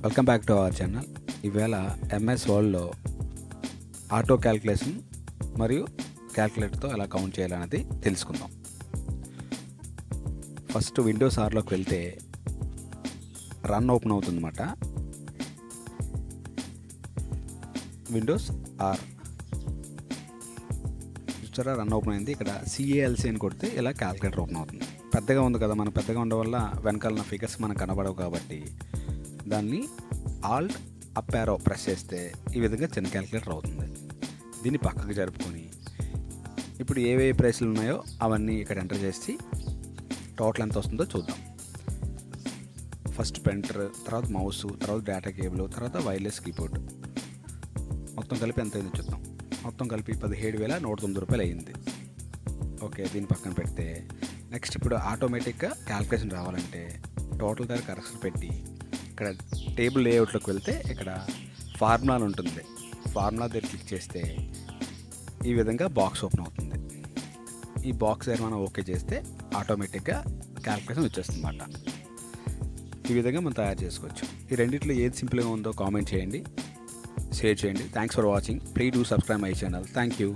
Welcome back to our channel. ఈవేళ MS వర్డ్లో auto calculation మరియు క్యాల్కులేటర్తో ఎలా కౌంట్ చేయాలనేది తెలుసుకుందాం. ఫస్ట్ విండోస్ ఆర్లోకి వెళ్తే రన్ ఓపెన్ అవుతుందన్నమాట. విండోస్ ఆర్ చూసారా, రన్ ఓపెన్ అయింది. ఇక్కడ సిఏఎల్సి అని కొడితే ఇలా క్యాల్కులేటర్ ఓపెన్ అవుతుంది. పెద్దగా ఉంది కదా, మనం పెద్దగా ఉండడం వల్ల వెనకాల ఫిగర్స్ మనకు కనబడవు కాబట్టి దాన్ని ఆల్ట్ అప్ యారో ప్రెస్ చేస్తే ఈ విధంగా చిన్న క్యాల్కులేటర్ అవుతుంది. దీన్ని పక్కకు జరుపుకొని ఇప్పుడు ఏవే ప్రైస్లు ఉన్నాయో అవన్నీ ఇక్కడ ఎంటర్ చేసి టోటల్ ఎంత వస్తుందో చూద్దాం. ఫస్ట్ ప్రింటర్, తర్వాత మౌస్, తర్వాత డేటా కేబుల్, తర్వాత వైర్లెస్ కీబోర్డ్ మొత్తం కలిపి ఎంత అయిందో చూద్దాం. మొత్తం కలిపి 17,109 రూపాయలు అయ్యింది. ఓకే, దీన్ని పక్కన పెడితే నెక్స్ట్ ఇప్పుడు ఆటోమేటిక్గా క్యాల్కులేషన్ రావాలంటే టోటల్ దగ్గర కరెక్షన్ పెట్టి ఇక్కడ టేబుల్ లేఅవుట్లోకి వెళ్తే ఇక్కడ ఫార్ములాలు ఉంటుంది. ఫార్ములా దగ్గర క్లిక్ చేస్తే ఈ విధంగా బాక్స్ ఓపెన్ అవుతుంది. ఈ బాక్స్ దగ్గర మనం ఓకే చేస్తే ఆటోమేటిక్గా క్యాల్కులేషన్ వచ్చేస్తుంది అన్నమాట. ఈ విధంగా మనం తయారు చేసుకోవచ్చు. ఈ రెండిట్లో ఏది సింపుల్గా ఉందో కామెంట్ చేయండి, షేర్ చేయండి. Thanks for watching. Please do subscribe my channel. Thank you.